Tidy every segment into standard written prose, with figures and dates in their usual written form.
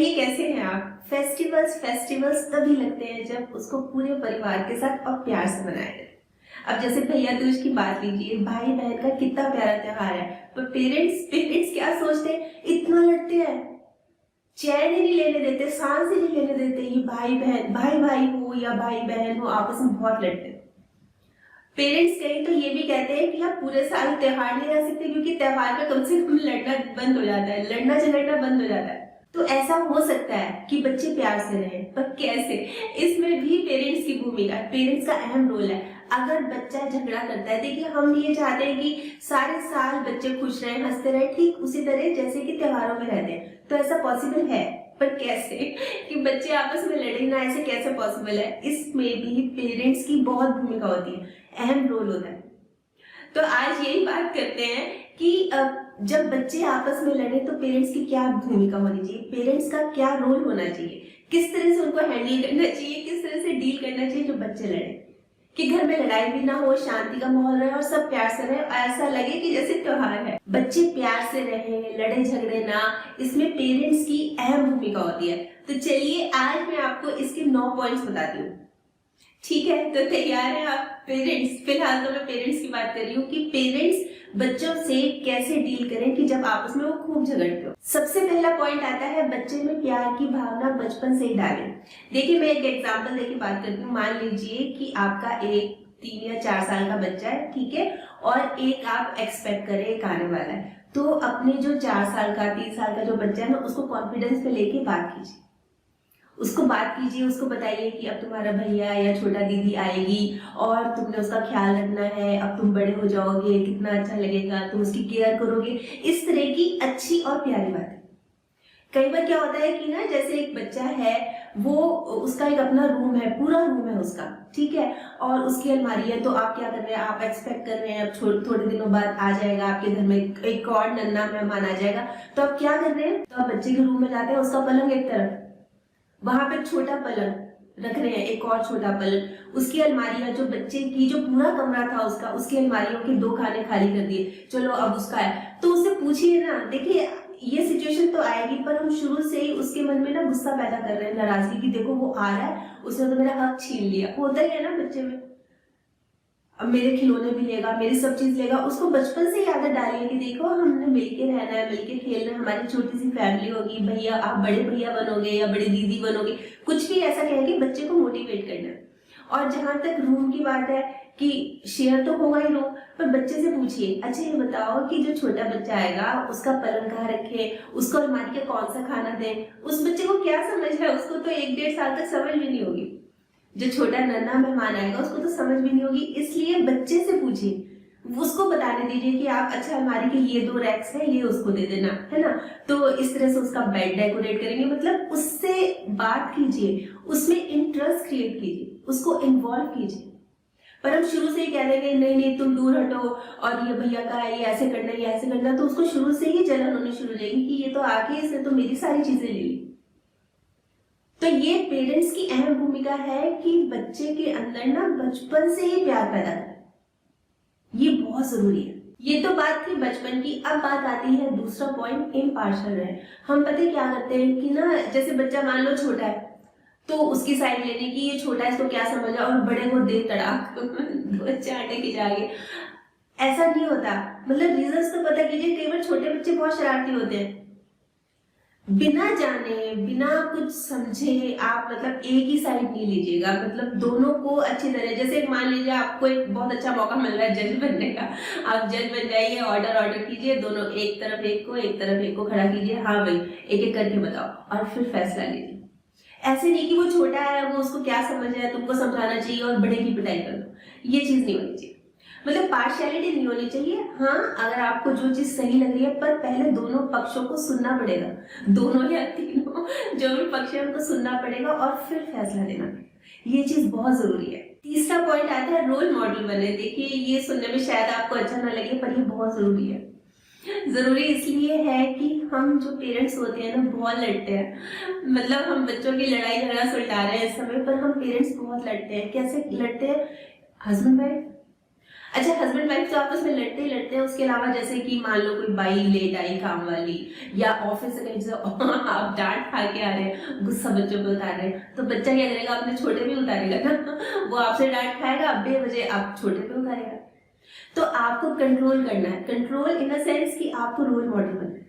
कहिए कैसे हैं आप? फेस्टिवल्स तभी लगते हैं जब उसको पूरे परिवार के साथ और प्यार से मनाया जाए। अब जैसे भैया दूज की बात लीजिए, भाई बहन का कितना प्यारा त्योहार है, पर पेरेंट्स क्या सोचते हैं, इतना लड़ते हैं, चैन ही नहीं लेने देते, सांस ही नहीं लेने देते। ये भाई भाई हो या भाई बहन हो, आपस में बहुत लड़ते हैं। पेरेंट्स कहीं तो ये भी कहते हैं कि आप पूरे साल त्योहार नहीं रह सकते, क्योंकि त्योहार में कम से कम लड़ना बंद हो जाता है, लड़ना झगड़ना बंद हो जाता है। तो ऐसा हो सकता है कि बच्चे प्यार से रहें, पर कैसे? इसमें भी पेरेंट्स की भूमिका, पेरेंट्स का अहम रोल है। अगर बच्चा झगड़ा करता है, देखिए हम ये चाहते हैं कि सारे साल बच्चे खुश रहें, हंसते रहें, ठीक उसी तरह जैसे कि त्योहारों में रहते हैं। तो ऐसा पॉसिबल है, पर कैसे कि बच्चे आपस में लड़े ना, ऐसे कैसे पॉसिबल है? इसमें भी पेरेंट्स की बहुत भूमिका होती है, अहम रोल होता है। तो आज यही बात करते हैं कि जब बच्चे आपस में लड़े तो पेरेंट्स की क्या भूमिका होनी चाहिए, पेरेंट्स का क्या रोल होना चाहिए, किस तरह से उनको हैंडल करना चाहिए, किस तरह से डील करना चाहिए जो बच्चे लड़े, कि घर में लड़ाई भी ना हो, शांति का माहौल रहे और सब प्यार से रहे, ऐसा लगे कि जैसे त्योहार है। बच्चे प्यार से रहे, लड़े झगड़े ना, इसमें पेरेंट्स की अहम भूमिका होती है। तो चलिए आज मैं आपको इसके 9 पॉइंट्स बताती हूँ। ठीक है, तो तैयार हैं आप? पेरेंट्स, फिलहाल तो मैं पेरेंट्स की बात कर रही हूँ कि पेरेंट्स बच्चों से कैसे डील करें कि जब आपस में वो खूब झगड़ते हो। सबसे पहला पॉइंट आता है, बच्चे में प्यार की भावना बचपन से ही डालें। देखिए मैं एक एग्जांपल देके बात करती हूँ। मान लीजिए कि आपका एक 3 या 4 साल का बच्चा है, ठीक है, और एक आप एक्सपेक्ट करें एक आने वाला है, तो अपने जो 4 साल का 3 साल का जो बच्चा है ना, उसको कॉन्फिडेंस में लेके बात कीजिए, उसको बात कीजिए, उसको बताइए कि अब तुम्हारा भैया या छोटा दीदी आएगी और तुमने उसका ख्याल रखना है, अब तुम बड़े हो जाओगे, कितना अच्छा लगेगा, तुम उसकी केयर करोगे। इस तरह की अच्छी और प्यारी बात है। कई बार क्या होता है कि ना, जैसे एक बच्चा है, वो उसका एक अपना रूम है, पूरा रूम है उसका, ठीक है, और उसकी अलमारी है, तो आप क्या कर रहे हैं, आप एक्सपेक्ट कर रहे हैं अब थोड़े दिनों बाद आ जाएगा आपके घर में एक और नन्हा मेहमान आ जाएगा, तो आप क्या कर रहे हैं, तो आप बच्चे के रूम में जाते हैं, उसका पलंग एक तरफ, वहां पे छोटा पलंग रख रहे हैं, एक और छोटा पलंग, उसकी अलमारियां, जो बच्चे की जो पूरा कमरा था उसका, उसकी अलमारियों के 2 खाने खाली कर दिए, चलो अब उसका है। तो उससे पूछिए ना, देखिए ये सिचुएशन तो आएगी, पर हम शुरू से ही उसके मन में ना गुस्सा पैदा कर रहे हैं, नाराजगी, कि देखो वो आ रहा है, उसने तो मेरा हक छीन लिया। होता ही है ना बच्चे में, अब मेरे खिलौने भी लेगा, मेरी सब चीज लेगा। उसको बचपन से ही आदत डालिए कि देखो हमने मिलके रहना है, मिलके खेलना है, हमारी छोटी सी फैमिली होगी, भैया आप बड़े भैया बनोगे या बड़ी दीदी बनोगे, कुछ भी ऐसा कह के बच्चे को मोटिवेट करना है। और जहां तक रूम की बात है कि शेयर तो होगा ही रूम, पर बच्चे से पूछिए, अच्छा ये बताओ कि जो छोटा बच्चा आएगा उसका पलंग कहाँ रखे, उसको अलमारी का कौन सा खाना दें। उस बच्चे को क्या समझ है, उसको तो 1-1.5 साल तक समझ भी नहीं होगी। जो छोटा नन्हा मेहमान आएगा उसको तो समझ भी नहीं होगी, इसलिए बच्चे से पूछिए, उसको बताने दीजिए कि आप अच्छा अलमारी के ये 2 रैक्स है, ये उसको दे देना, है ना। तो इस तरह से उसका बेड डेकोरेट करेंगे, मतलब उससे बात कीजिए, उसमें इंटरेस्ट क्रिएट कीजिए, उसको इन्वॉल्व कीजिए। पर हम शुरू से ही कह देंगे नहीं नहीं तुम दूर हटो, और ये भैया का है, ये ऐसे करना, ये ऐसे करना, तो उसको शुरू से ही जलन होनी शुरू हो जाएगी कि ये तो आके इसने तो मेरी सारी चीजें ले ली। तो ये पेरेंट्स की अहम भूमिका है कि बच्चे के अंदर ना बचपन से ही प्यार पैदा करें, ये बहुत जरूरी है। ये तो बात थी बचपन की। अब बात आती है दूसरा पॉइंट, इम्पार्शियल रहे। हम पता क्या करते हैं कि ना, जैसे बच्चा मान लो छोटा है, तो उसकी साइड लेने की, ये छोटा है इसको क्या समझा, और बड़े को दे तड़ाक दो चाटे की जागे, ऐसा नहीं होता। मतलब रीजंस तो पता कीजिए, कई बार छोटे बच्चे बहुत शरारती होते हैं, बिना जाने बिना कुछ समझे आप मतलब एक ही साइड नहीं लीजिएगा, मतलब दोनों को अच्छी तरह, जैसे मान लीजिए आपको एक बहुत अच्छा मौका मिल रहा है जज बनने का, आप जज बन जाइए, ऑर्डर कीजिए, दोनों एक तरफ एक को खड़ा कीजिए, हाँ भाई एक एक करके बताओ, और फिर फैसला लीजिए। ऐसे नहीं कि वो छोटा है, वो उसको क्या समझ है, तुमको समझाना चाहिए और बड़े की पिटाई कर दो, ये चीज नहीं होनी चाहिए। मतलब पार्शियलिटी नहीं होनी चाहिए। हाँ, अगर आपको जो चीज सही लग रही है, पर पहले दोनों पक्षों को सुनना पड़ेगा, दोनों या तीनों जो भी पक्ष है उनको सुनना पड़ेगा और फिर फैसला लेना पड़ेगा। ये चीज बहुत जरूरी है। तीसरा पॉइंट आता है रोल मॉडल बने। देखिए ये सुनने में शायद आपको अच्छा ना लगे, पर ये बहुत जरूरी है। जरूरी इसलिए है कि हम जो पेरेंट्स होते हैं ना, बहुत लड़ते हैं। मतलब हम बच्चों की लड़ाई झगड़ा सुलझा रहे हैं इस समय, पर हम पेरेंट्स बहुत लड़ते हैं। कैसे लड़ते हैं? हस्बैंड वाइफ, अच्छा, हस्बैंड वाइफ तो आपस में लड़ते ही लड़ते हैं, उसके अलावा जैसे कि मान लो कोई बाई लेट आई काम वाली, या ऑफिस से कहीं से आप डांट खा के आ रहे हैं, गुस्सा बच्चों पे उतार रहे हैं, तो बच्चा क्या करेगा, अपने छोटे पे उतारेगा ना। वो आपसे डांट खाएगा, बेवजह आप छोटे पे उतारेगा। तो आपको कंट्रोल करना है, कंट्रोल इन द सेंस कि आपको रोल मॉडल बनना है,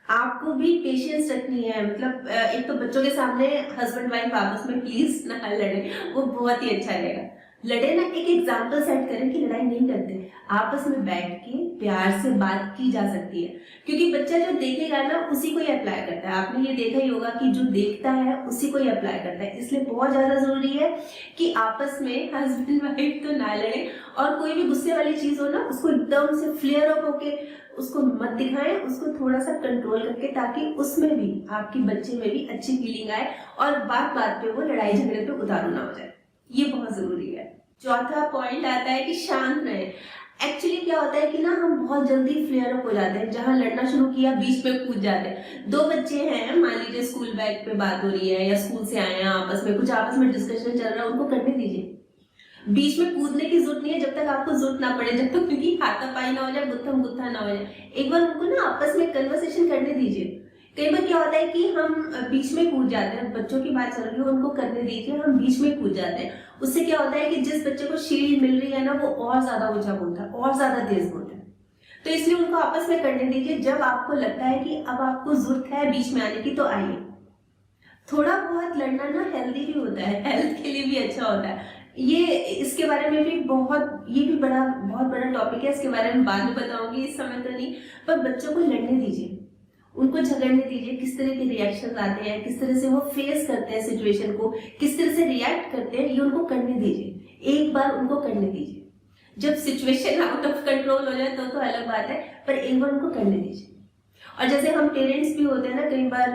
आपको भी पेशेंस रखनी है। मतलब एक तो बच्चों के सामने हस्बैंड वाइफ आपस में प्लीज ना लड़े, वो बहुत ही अच्छा रहेगा। लड़े ना, एक एग्जाम्पल सेट करें कि लड़ाई नहीं करते, आपस में बैठ के प्यार से बात की जा सकती है, क्योंकि बच्चा जो देखेगा ना उसी को ही अप्लाई करता है। आपने ये देखा ही होगा कि जो देखता है उसी को ही अप्लाई करता है, इसलिए बहुत ज्यादा जरूरी है कि आपस में हस्बैंड वाइफ तो ना लड़े, और कोई भी गुस्से वाली चीज हो ना उसको एकदम से फ्लेयर अप होके उसको मत दिखाएं, उसको थोड़ा सा कंट्रोल करके, ताकि उसमें भी आपके बच्चे में भी अच्छी फीलिंग आए और बात बात पे वो लड़ाई झगड़े पे उतारू ना हो जाए। ये बहुत जरूरी है। चौथा पॉइंट आता है कि शांत रहे। एक्चुअली क्या होता है कि ना हम बहुत जल्दी फ्लेयर अप हो जाते हैं, जहां लड़ना शुरू किया बीच में कूद जाते हैं। दो बच्चे हैं, मान लीजिए स्कूल बैग पे बात हो रही है या स्कूल से आए हैं, आपस में डिस्कशन चल रहा है, उनको करने दीजिए। बीच में कूदने की जरूरत नहीं है, जब तक आपको जरूरत ना पड़े, जब तक क्योंकि हाथापाई ना हो जाए, गुत्थम गुत्था ना हो जाए। एक बार उनको ना आपस में कन्वर्सेशन करने दीजिए। कई बार क्या होता है कि हम बीच में कूद जाते हैं, बच्चों की बात चल रही है उनको करने दीजिए, हम बीच में कूद जाते हैं। उससे क्या होता है कि जिस बच्चे को शील्ड मिल रही है ना, वो और ज्यादा ऊंचा बोलता है, और ज्यादा तेज बोलता है। तो इसलिए उनको आपस में करने दीजिए। जब आपको लगता है कि अब आपको जरूरत है बीच में आने की, तो आइए। थोड़ा बहुत लड़ना ना हेल्दी भी होता है, हेल्थ के लिए भी अच्छा होता है। ये इसके बारे में भी ये भी बहुत बड़ा टॉपिक है, इसके बारे में बाद में बताऊंगी, इस समय तो नहीं। पर बच्चों को लड़ने दीजिए, उनको झगड़ने दीजिए, किस तरह के रिएक्शन आते हैं, किस तरह से वो फेस करते हैं सिचुएशन को, किस तरह से रिएक्ट करते हैं, ये उनको करने दीजिए। एक बार उनको करने दीजिए, जब सिचुएशन आउट ऑफ कंट्रोल हो जाए तो अलग बात है, पर एक बार उनको करने दीजिए। और जैसे हम पेरेंट्स भी होते हैं ना, कई बार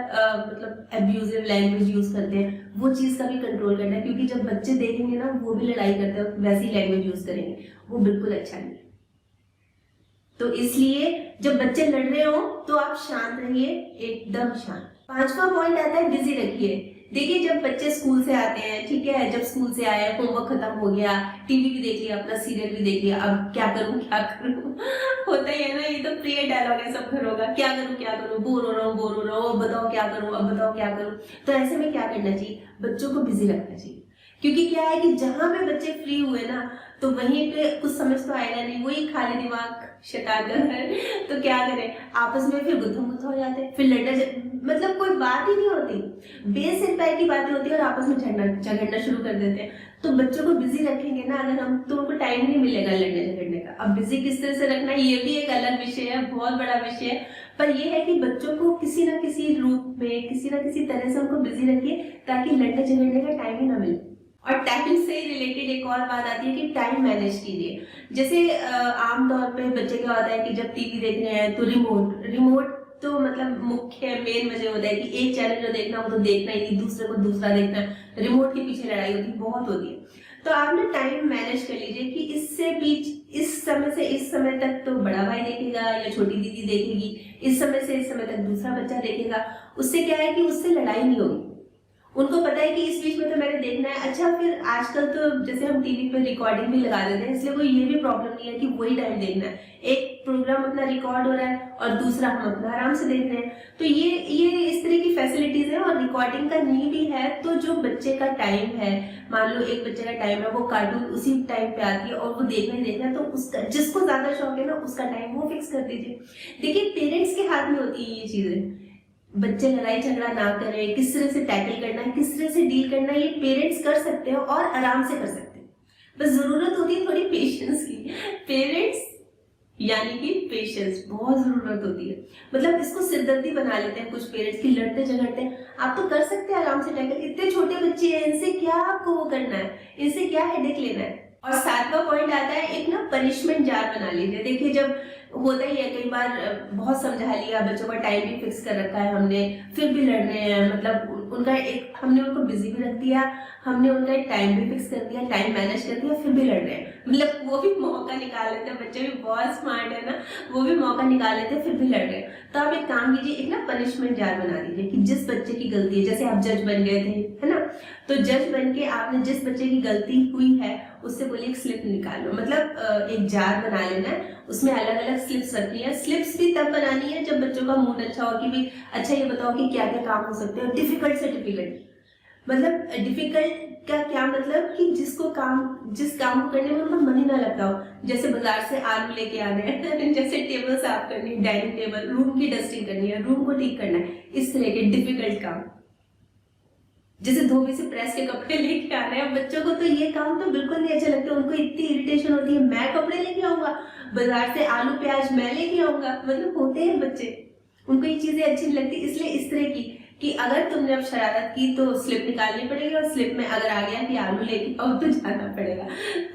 मतलब एब्यूजिव लैंग्वेज यूज करते हैं, वो चीज का भी कंट्रोल करना है, क्योंकि जब बच्चे देखेंगे ना वो भी लड़ाई करते हैं वैसी लैंग्वेज यूज करेंगे, वो बिल्कुल अच्छा नहीं है। तो इसलिए जब बच्चे लड़ रहे हो तो आप शांत रहिए, एकदम शांत। पांचवा पॉइंट आता है बिजी रखिए। देखिए, जब बच्चे स्कूल से आते हैं, ठीक है, जब स्कूल से आए, होमवर्क खत्म हो गया, टीवी भी देख लिया, अपना सीरियल भी देख लिया, अब क्या करूं क्या करूं होता ही है ना, ये तो प्रिय डायलॉग है सब घरों का, क्या करूं, बोर हो रहा हूँ, अब बताओ क्या करूं, अब बताओ क्या करूं। तो ऐसे में क्या करना चाहिए, बच्चों को बिजी रखना चाहिए। क्योंकि क्या है कि जहां पे बच्चे फ्री हुए ना, तो वहीं पे कुछ समझ तो आएगा नहीं, वही खाली दिमाग शैतान है। तो क्या करें, आपस में फिर गुत्थम गुत्था हो जाते हैं, फिर मतलब कोई बात ही नहीं होती, बेसिक टाइप की बातें होती है और आपस में झगड़ना शुरू कर देते हैं। तो बच्चों को बिजी रखेंगे ना अगर हम, तो उनको टाइम नहीं मिलेगा लड़ने झगड़ने का। अब बिजी किस तरह से रखना है, ये भी एक अलग विषय है, बहुत बड़ा विषय है। पर यह है कि बच्चों को किसी ना किसी रूप में, किसी ना किसी तरह से उनको बिजी रखिए, ताकि लड़ने झगड़ने का टाइम ही ना मिले। और टाइम से रिलेटेड एक और बात आती है कि टाइम मैनेज कीजिए। जैसे आमतौर पे बच्चे क्या होता है कि जब टीवी देख रहे हैं तो रिमोट तो मतलब मुख्य मेन वजह होता है कि एक चैनल जो देखना वो तो देखना ही नहीं, दूसरे को दूसरा देखना है, रिमोट के पीछे लड़ाई होती बहुत होती है। तो आप ना टाइम मैनेज कर लीजिए कि इस समय से इस समय तक तो बड़ा भाई देखेगा या छोटी दीदी देखेगी, इस समय से इस समय तक दूसरा बच्चा देखेगा। उससे क्या है कि उससे लड़ाई नहीं होगी, उनको पता है कि इस बीच में तो मैंने देखना है। अच्छा, फिर आजकल तो जैसे हम टीवी पे रिकॉर्डिंग भी लगा देते हैं, इसलिए कोई ये भी प्रॉब्लम नहीं है कि वही टाइम देखना है। एक प्रोग्राम अपना रिकॉर्ड हो रहा है और दूसरा हम अपना आराम से देख रहे हैं। तो ये इस तरह की फैसिलिटीज है, और रिकॉर्डिंग का नहीं भी है तो जो बच्चे का टाइम है, मान लो एक बच्चे का टाइम है, वो कार्टून उसी टाइम पे आती है और वो देखना है, तो उसका जिसको ज्यादा शौक है ना उसका टाइम वो फिक्स कर दीजिए। देखिए, पेरेंट्स के हाथ में होती है ये चीजें, बच्चे लड़ाई झगड़ा ना करें, किस तरह से टैकल करना है, किस तरह से डील करना है, ये पेरेंट्स कर सकते हैं और आराम से कर सकते हैं। बस जरूरत होती है थोड़ी पेशेंस की। पेरेंट्स यानी कि पेशेंस बहुत जरूरत होती है। मतलब इसको सिरदर्दी बना लेते हैं कुछ पेरेंट्स की, लड़ते झगड़ते हैं। आप तो कर सकते हैं आराम से टैकल, इतने छोटे बच्चे हैं, इनसे क्या आपको वो करना है, इनसे क्या हेडेक लेना है। और सातवां पॉइंट आता है, एक ना पनिशमेंट जार बना लीजिए। देखिए, जब होता ही है कई बार, बहुत समझा लिया, बच्चों का टाइम भी फिक्स कर रखा है हमने, फिर भी लड़ रहे हैं, मतलब उनका एक हमने उनको बिजी भी रख दिया, हमने उनका एक टाइम भी फिक्स कर दिया, टाइम मैनेज कर दिया, फिर भी लड़ रहे हैं। मतलब वो भी मौका निकाल लेते हैं, बच्चे भी बहुत स्मार्ट है ना, वो भी मौका निकाल लेते हैं, फिर भी लड़ रहे हैं। तो आप एक काम कीजिए, एक ना पनिशमेंट जार बना दीजिए कि जिस बच्चे की गलती है, जैसे आप जज बन गए थे, है ना, तो जज बन के आपने जिस बच्चे की गलती हुई है उससे बोलिए एक स्लिप निकाल लो, मतलब एक जार बना लेना है, उसमें अलग अलग स्लिप्स रखनी है। स्लिप्स भी तब बनानी है जब बच्चों का मूड अच्छा हो कि भाई अच्छा ये बताओ कि क्या क्या काम हो सकते हैं, डिफिकल्ट से डिफिकल्ट। मतलब डिफिकल्ट का क्या मतलब कि जिस काम को करने में उनका मन ही ना लगता हो, जैसे बाजार से आलू लेके आने हैं जैसे टेबल साफ करनी है, डाइनिंग टेबल, रूम की डस्टिंग करनी है, रूम को ठीक करना है, इस तरह के डिफिकल्ट काम। जैसे धोबी से प्रेस के कपड़े लेके आने हैं, बच्चों को तो ये काम तो बिल्कुल नहीं अच्छा लगता, उनको इतनी इरिटेशन होती है, मैं कपड़े लेके आऊंगा, बाजार से आलू प्याज मैं लेके आऊंगा, मतलब होते हैं बच्चे, उनको ये चीजें अच्छी नहीं लगती। इसलिए इस तरह की कि अगर तुमने अब शरारत की तो स्लिप निकालनी पड़ेगी, और स्लिप में अगर आ गया कि आलू लेके आओ तो जाना पड़ेगा।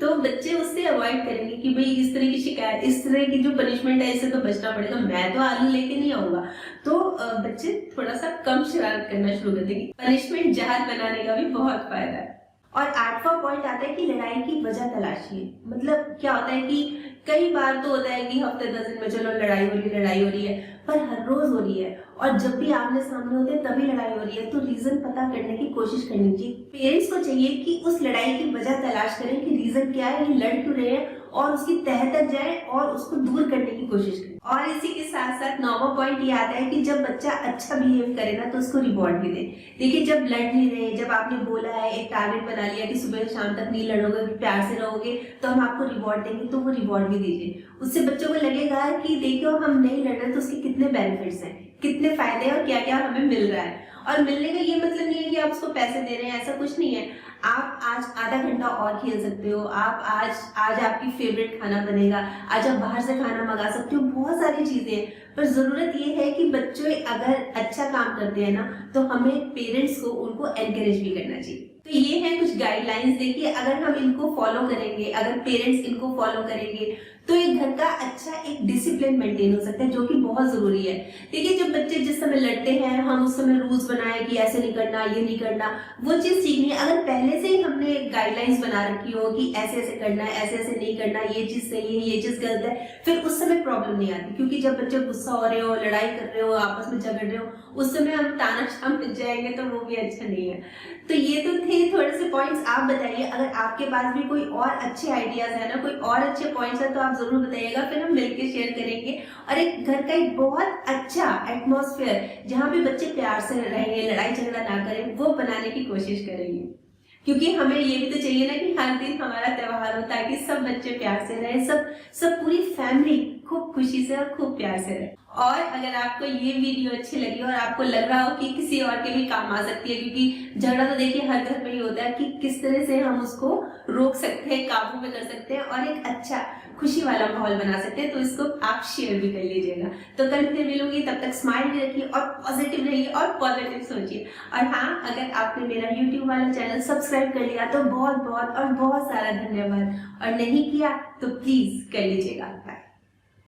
तो बच्चे उससे अवॉइड करेंगे कि भाई इस तरह की शिकायत, इस तरह की जो पनिशमेंट है इससे तो बचना पड़ेगा, मैं तो आलू लेके नहीं आऊंगा। तो बच्चे थोड़ा सा कम शरारत करना शुरू कर देंगे। पनिशमेंट जहाज बनाने का भी बहुत फायदा है। और 8वां पॉइंट आता है कि लड़ाई की वजह तलाशिए। मतलब क्या होता है कि कई बार तो होता है कि हफ्ते 10 दिन में चलो लड़ाई हो रही है, पर हर रोज हो रही है और जब भी आमने सामने होते हैं तभी लड़ाई हो रही है, तो रीजन पता करने की कोशिश करनी चाहिए। पेरेंट्स को चाहिए कि उस लड़ाई की वजह तलाश करें कि रीजन क्या है, ये लड़ क्यों रहे हैं, और उसकी तह तक जाए और उसको दूर करने की कोशिश करें। और इसी के साथ साथ 9वां पॉइंट ये आता है कि जब बच्चा अच्छा बिहेव करे ना तो उसको रिवॉर्ड भी दे। देखिए जब लड़ नहीं रहे, जब आपने बोला है, एक टारगेट बना लिया कि सुबह से शाम तक नहीं लड़ोगे, प्यार से रहोगे तो हम आपको रिवॉर्ड देंगे, तो वो रिवॉर्ड भी दीजिए। उससे बच्चों को लगेगा कि देखो हम नहीं लड़ रहे तो उसके कितने बेनिफिट्स हैं, कितने फायदे हैं और क्या क्या हमें मिल रहा है। और मिलने का ये मतलब नहीं है कि आप उसको पैसे दे रहे हैं, ऐसा कुछ नहीं है। आप आज आधा घंटा और खेल सकते हो, आप आज आपकी फेवरेट खाना बनेगा, आज आप बाहर से खाना मंगा सकते हो, बहुत सारी चीजें हैं। पर जरूरत ये है कि बच्चे अगर अच्छा काम करते हैं ना तो हमें पेरेंट्स को उनको एनकरेज भी करना चाहिए। तो ये है कुछ गाइडलाइंस। देखिए अगर हम इनको फॉलो करेंगे, अगर पेरेंट्स इनको फॉलो करेंगे तो एक घर का अच्छा एक डिसिप्लिन मेंटेन हो सकता है, जो कि बहुत जरूरी है। देखिए जब बच्चे जिस समय लड़ते हैं हम उस समय रूल्स बनाए कि ऐसे नहीं करना, ये नहीं करना, वो चीज सीखनी है। अगर पहले से ही हमने गाइडलाइंस बना रखी हो कि ऐसे ऐसे करना है, ऐसे ऐसे नहीं करना, ये चीज सही है, ये चीज गलत है, फिर उस समय प्रॉब्लम नहीं आती। क्योंकि जब बच्चे गुस्सा हो रहे हो, लड़ाई कर रहे हो, आपस में झगड़ रहे हो, उस समय हम तानाशाह बच जाएंगे तो वो भी अच्छा नहीं है। तो ये तो थे थोड़े से पॉइंट्स। आप बताइए अगर आपके पास भी कोई और अच्छे आइडियाज है ना, कोई और अच्छे पॉइंट्स है तो आप जरूर बताइएगा, फिर हम मिलकर शेयर करेंगे और एक घर का एक बहुत अच्छा एटमॉस्फेयर जहाँ पे बच्चे प्यार से रहेंगे, लड़ाई झगड़ा ना करें, वो बनाने की कोशिश करेंगे। क्योंकि हमें ये भी तो चाहिए ना कि हर दिन हमारा त्योहार हो ताकि सब बच्चे प्यार से रहे, सब पूरी फैमिली खूब खुशी से और खूब प्यार से रहे। और अगर आपको ये वीडियो अच्छी लगी और आपको लग रहा हो कि किसी और के भी काम आ सकती है, क्योंकि झगड़ा तो देखिए हर घर में ही होता है, कि किस तरह से हम उसको रोक सकते हैं, काबू में कर सकते हैं और एक अच्छा खुशी वाला माहौल बना सकते हैं, तो इसको आप शेयर भी कर लीजिएगा। तो कल फिर मिलूंगी, तब तक स्माइल भी रखिए और पॉजिटिव रहिए और पॉजिटिव सोचिए। और हाँ, अगर आपने मेरा यूट्यूब वाला चैनल सब्सक्राइब कर लिया तो बहुत बहुत और बहुत सारा धन्यवाद, और नहीं किया तो प्लीज कर लीजिएगा। बाय।